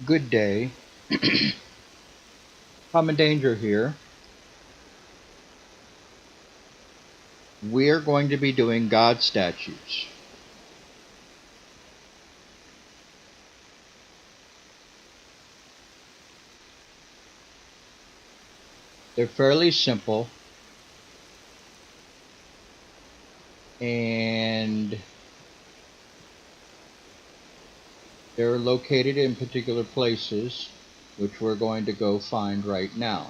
Good day. Common Danger here. We're going to be doing God statues. They're fairly simple and they're located in particular places, which we're going to go find right now.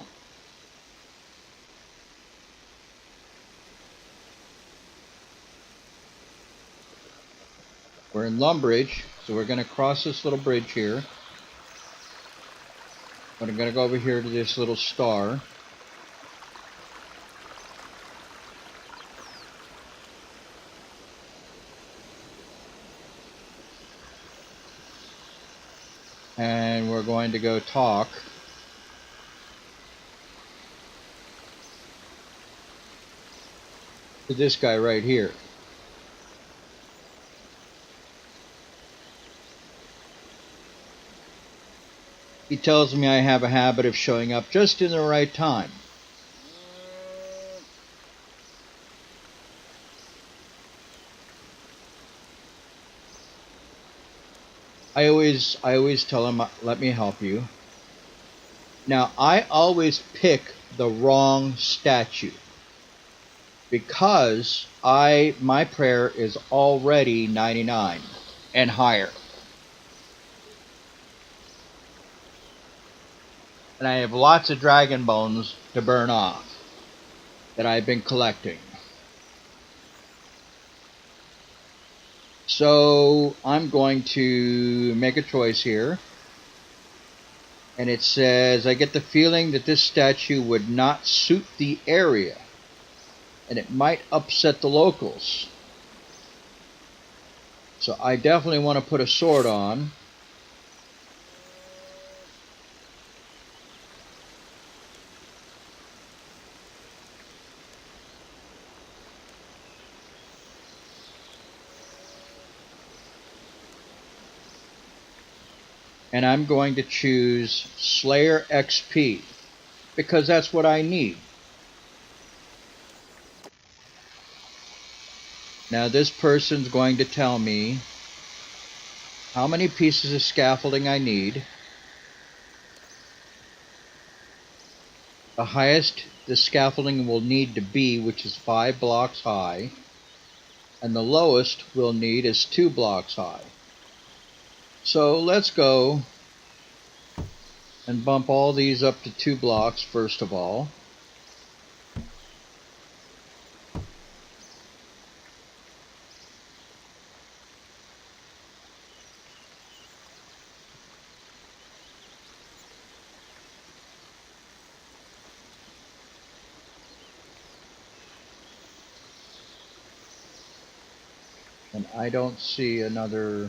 We're in Lumbridge, so we're going to cross this little bridge here. But I'm going to go over here to this little star. And we're going to go talk to this guy right here. He tells me I have a habit of showing up just in the right time. I always tell him, let me help you. Now, I always pick the wrong statue because my prayer is already 99 and higher. And I have lots of dragon bones to burn off that I've been collecting. So I'm going to make a choice here. And it says, I get the feeling that this statue would not suit the area. And it might upset the locals. So I definitely want to put a sword on. And I'm going to choose Slayer XP because that's what I need. Now this person's going to tell me how many pieces of scaffolding I need, the highest the scaffolding will need to be, which is 5 blocks high, and the lowest we'll need is 2 blocks high. So let's go and bump all these up to 2 blocks first of all. And I don't see another.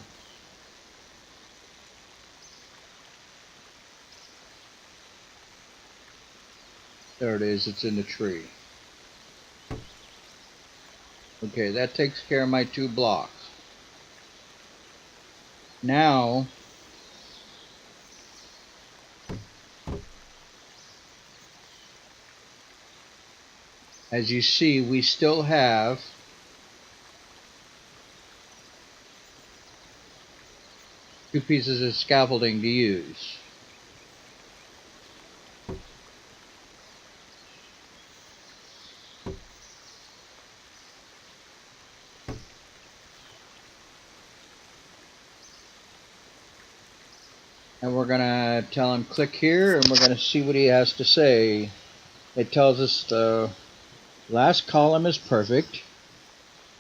There it is, it's in the tree. Okay, that takes care of my 2 blocks. Now, as you see, we still have two pieces of scaffolding to use. And we're going to tell him click here and we're going to see what he has to say. It tells us the last column is perfect,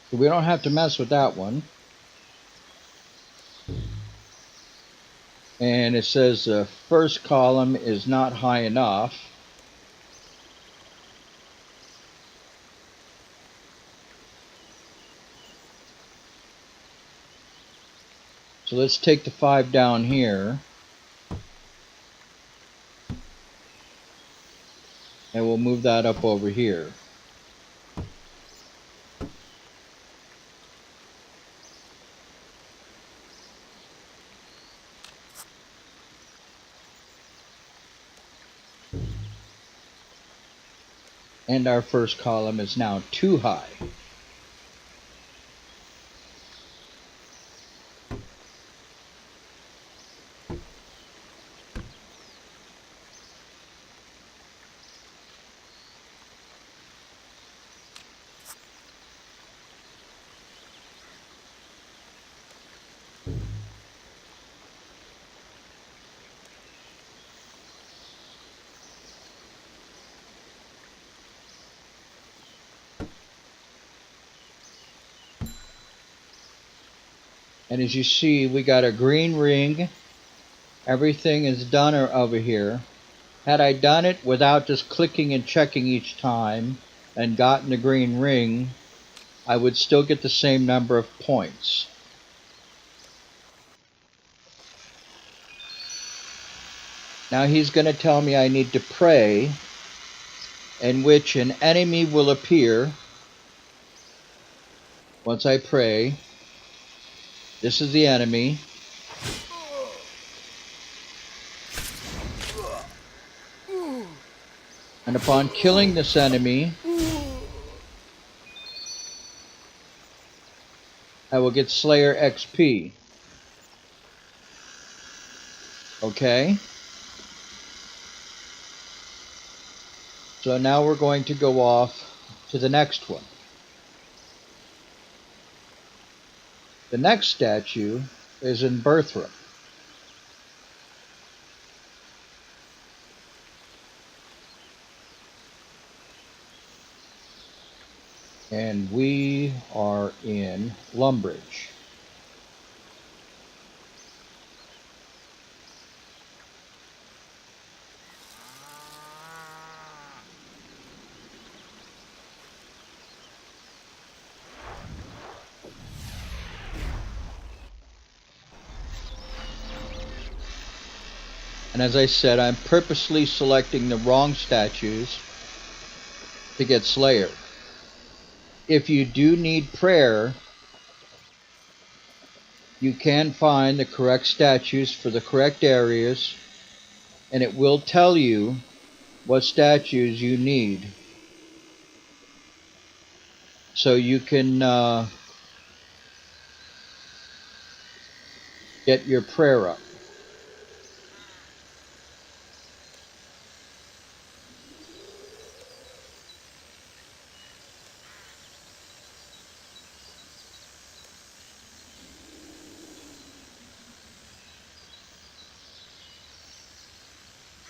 so we don't have to mess with that one. And it says the first column is not high enough. So let's take the 5 down here. And we'll move that up over here. And our first column is now too high. And as you see, we got a green ring. Everything is done over here. Had I done it without just clicking and checking each time and gotten the green ring, I would still get the same number of points. Now he's going to tell me I need to pray, in which an enemy will appear. Once I pray, this is the enemy. And upon killing this enemy, I will get Slayer XP. Okay? So now we're going to go off to the next one. The next statue is in Bertram. And we are in Lumbridge. And as I said, I'm purposely selecting the wrong statues to get Slayer. If you do need prayer, you can find the correct statues for the correct areas, and it will tell you what statues you need. So you can get your prayer up.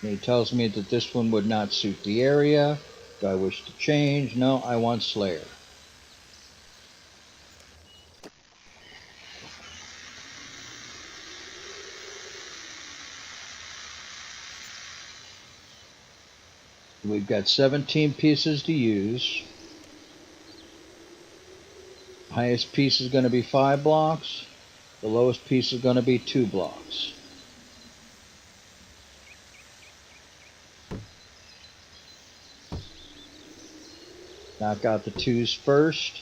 And he tells me that this one would not suit the area. Do I wish to change? No, I want Slayer. We've got 17 pieces to use. Highest piece is going to be 5 blocks. The lowest piece is going to be 2 blocks. Knock out the 2s first,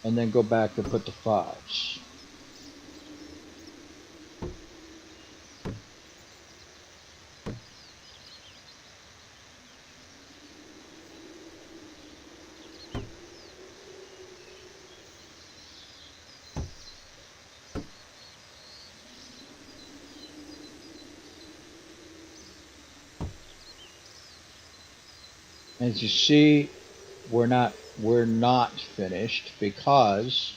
and then go back and put the 5s. As you see, we're not finished because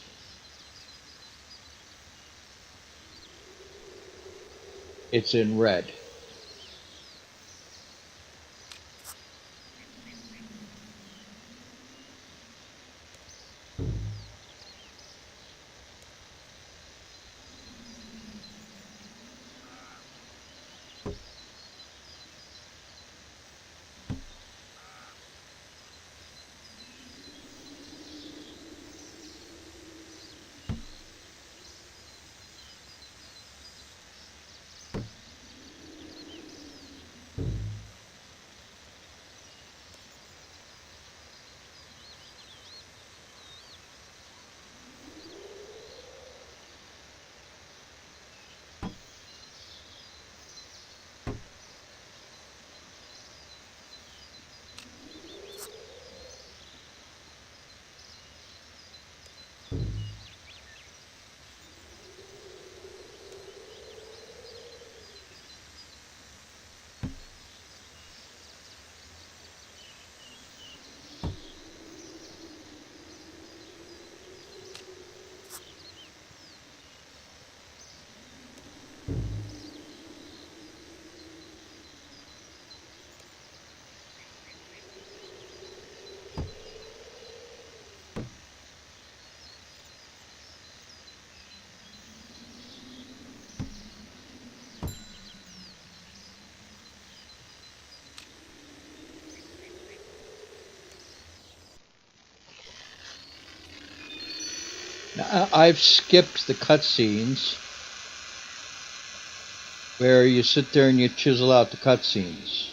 it's in red. I've skipped the cutscenes where you sit there and you chisel out the cutscenes.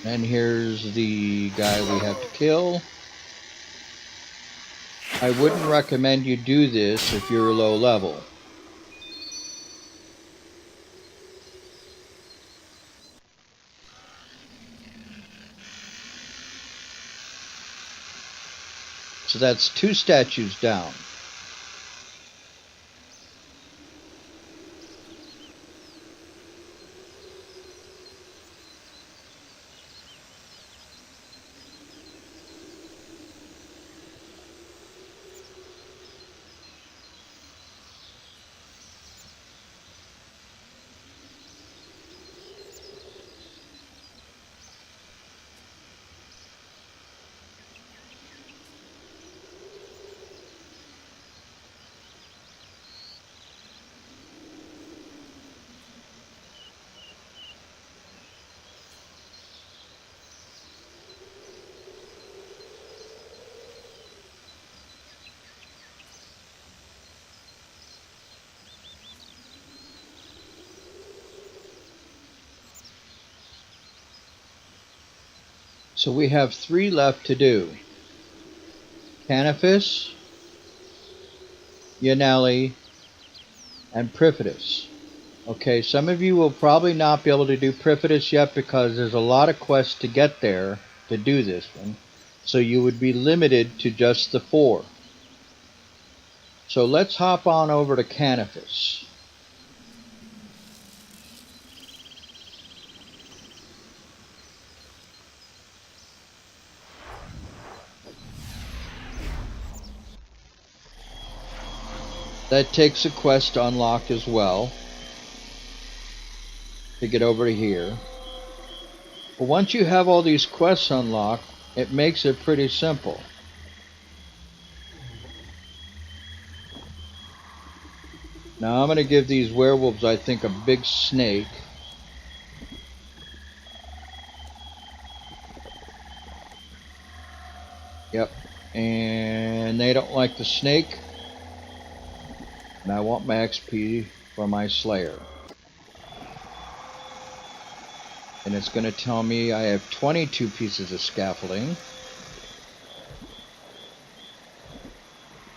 And here's the guy we have to kill. I wouldn't recommend you do this if you're low level. So that's 2 statues down. So we have 3 left to do. Canaphis, Yanelli, and Prifidus. Okay, some of you will probably not be able to do Prifidus yet because there's a lot of quests to get there to do this one. So you would be limited to just the 4. So let's hop on over to Canaphis. That takes a quest to unlock as well to get over to here. But once you have all these quests unlocked, it makes it pretty simple. Now I'm going to give these werewolves, I think, a big snake. Yep. And they don't like the snake. And I want my XP for my Slayer. And it's going to tell me I have 22 pieces of scaffolding.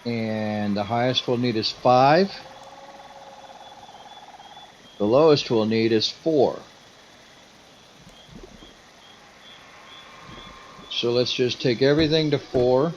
And the highest we'll need is 5. The lowest we'll need is 4. So let's just take everything to 4.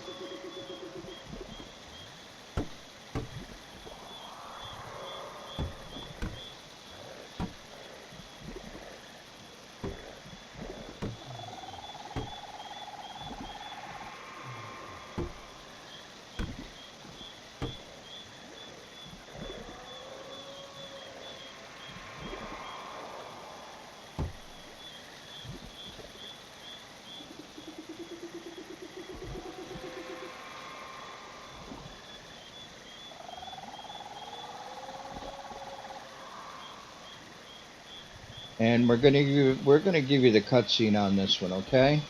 And we're gonna give you the cutscene on this one, okay?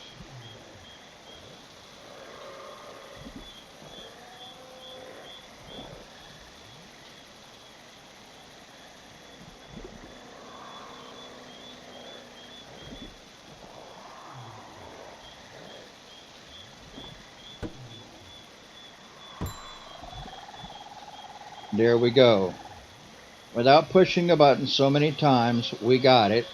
There we go. Without pushing a button so many times, we got it.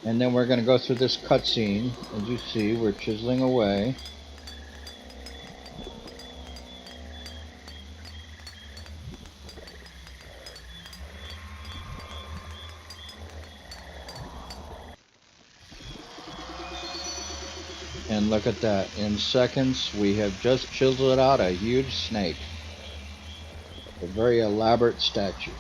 And then we're going to go through this cutscene. As you see, we're chiseling away. And look at that. In seconds, we have just chiseled out a huge snake. A very elaborate statue.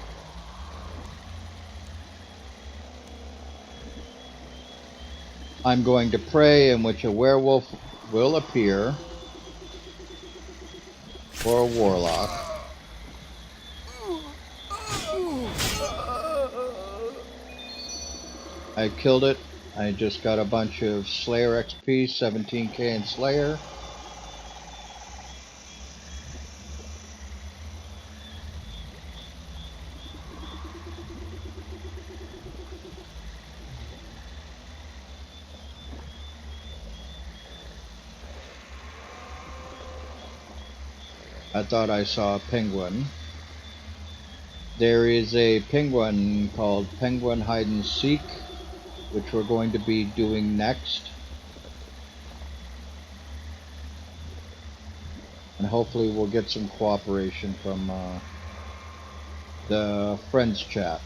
I'm going to pray in which a werewolf will appear, or a warlock. I killed it. I just got a bunch of Slayer XP, 17k in Slayer. I thought I saw a penguin. There is a penguin called Penguin Hide and Seek, which we're going to be doing next. And hopefully we'll get some cooperation from the friends chat.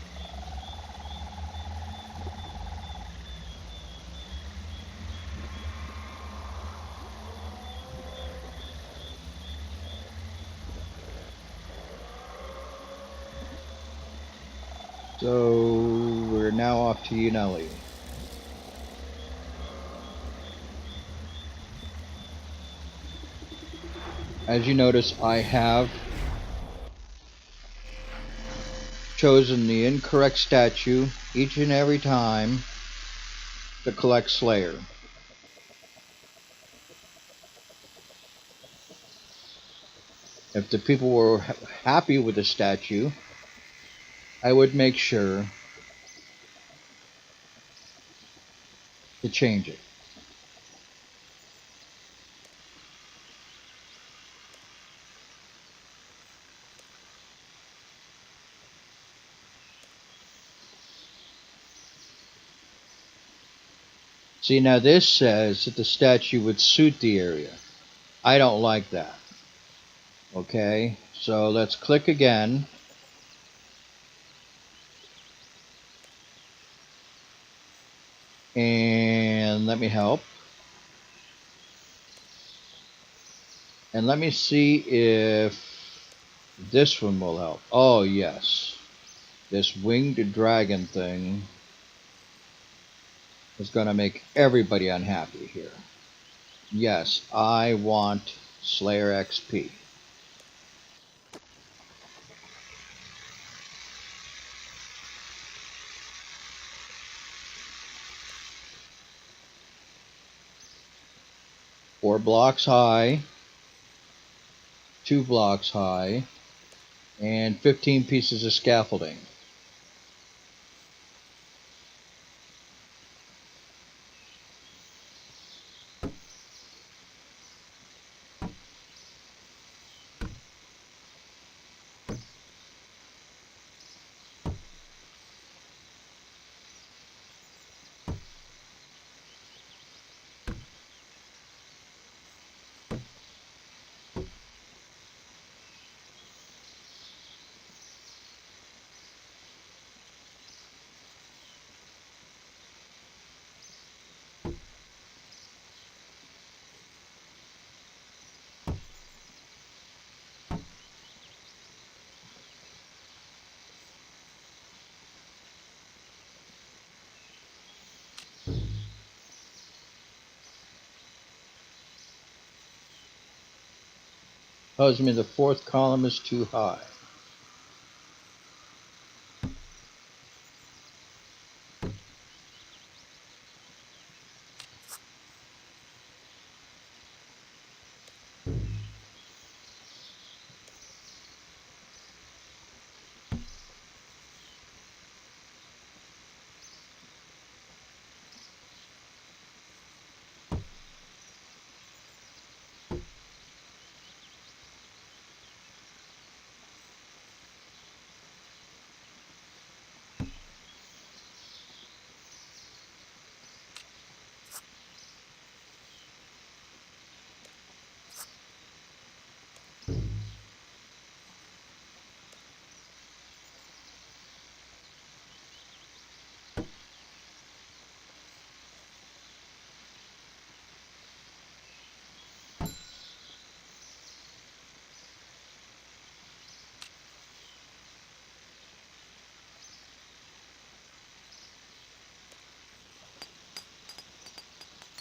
So we're now off to Unelli. As you notice, I have chosen the incorrect statue each and every time to collect Slayer. If the people were happy with the statue, I would make sure to change it. See, now this says that the statue would suit the area. I don't like that. Okay, so let's click again. And let me help. And let me see if this one will help. Oh, yes. This winged dragon thing is going to make everybody unhappy here. Yes, I want Slayer XP. Four blocks high, 2 blocks high, and 15 pieces of scaffolding. Tells me the 4th column is too high.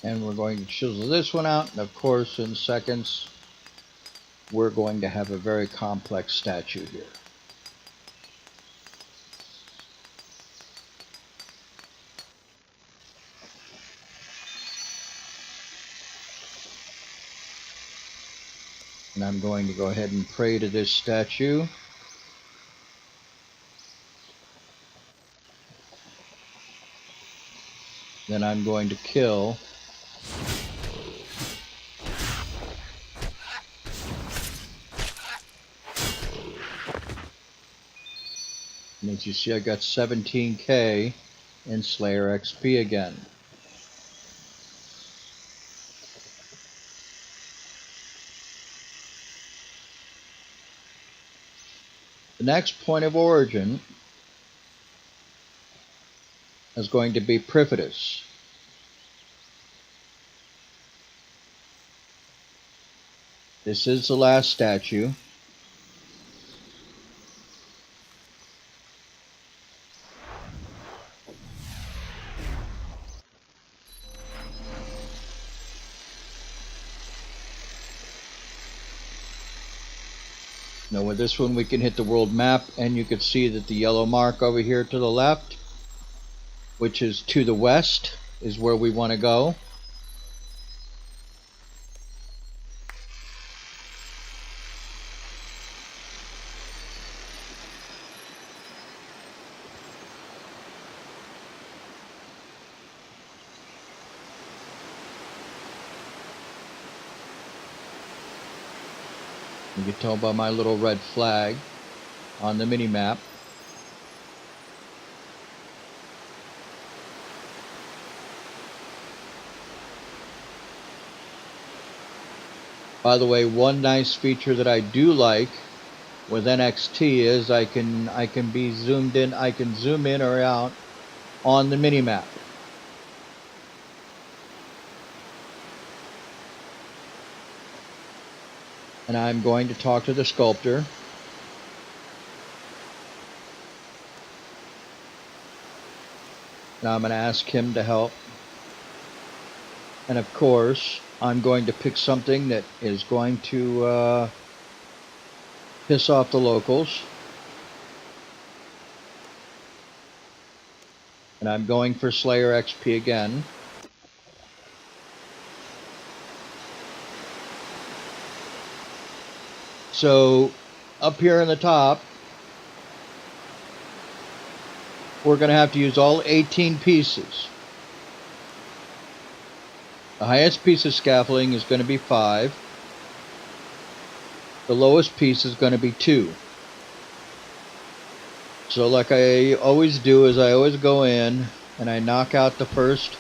And we're going to chisel this one out, and of course in seconds we're going to have a very complex statue here. And I'm going to go ahead and pray to this statue. Then I'm going to kill. And as you see, I got 17k in Slayer XP again. The next point of origin is going to be Perfidious. This is the last statue. Now with this one we can hit the world map, and you can see that the yellow mark over here to the left, which is to the west, is where we want to go. You can tell by my little red flag on the mini map. By the way, one nice feature that I do like with NXT is I can be zoomed in, I can zoom in or out on the mini map. And I'm going to talk to the sculptor. And I'm going to ask him to help. And of course, I'm going to pick something that is going to piss off the locals. And I'm going for Slayer XP again. So up here in the top, we're going to have to use all 18 pieces. The highest piece of scaffolding is going to be 5. The lowest piece is going to be 2. So like I always do is I always go in and I knock out the first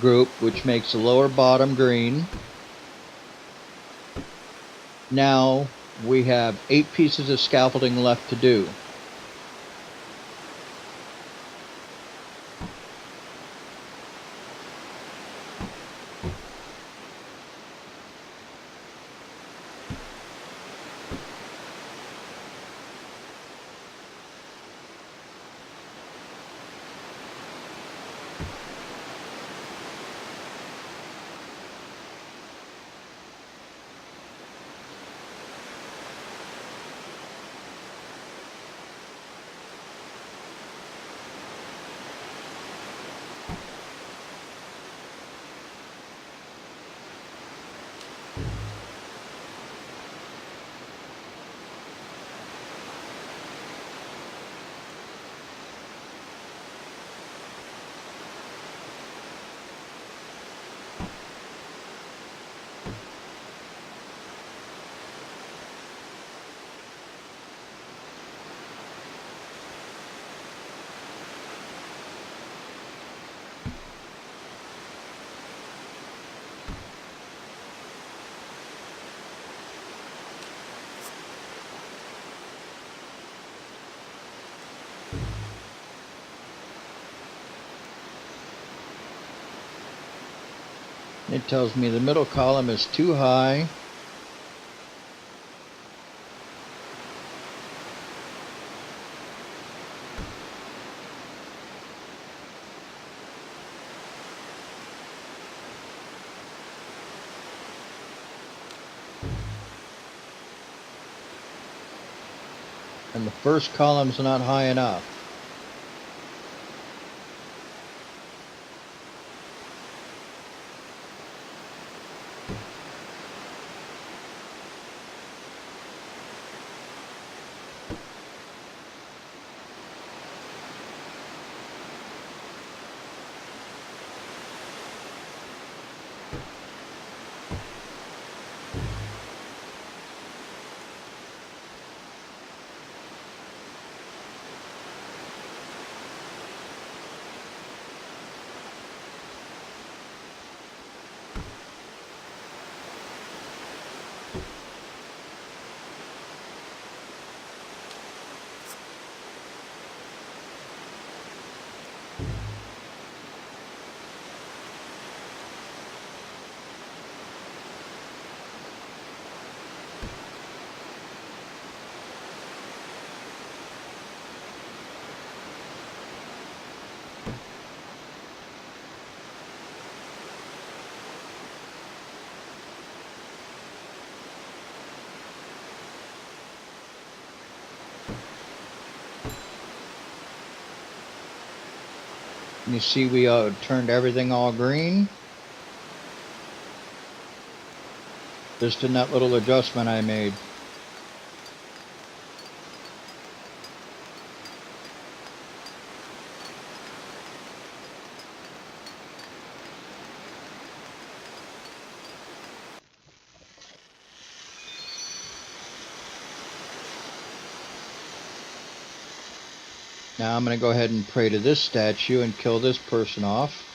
group, which makes the lower bottom green. Now we have 8 pieces of scaffolding left to do. It tells me the middle column is too high. and the first column's not high enough. And you see we turned everything all green. Just in that little adjustment I made. Now I'm going to go ahead and pray to this statue and kill this person off.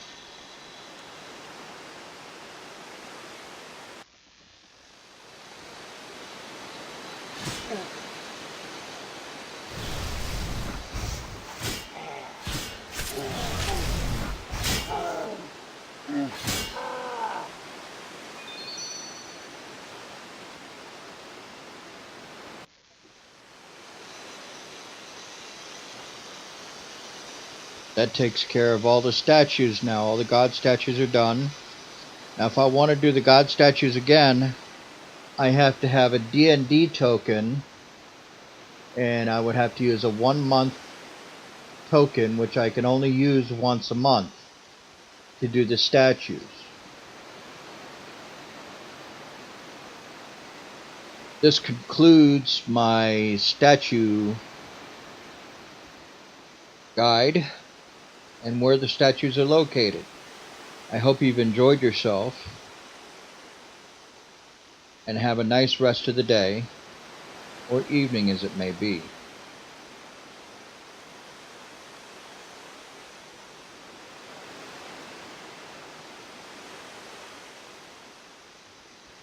That takes care of all the statues now. All the god statues are done. Now if I want to do the god statues again, I have to have a D&D token, and I would have to use a 1-month token, which I can only use once a month to do the statues. This concludes my statue guide and where the statues are located. I hope you've enjoyed yourself and have a nice rest of the day or evening as it may be.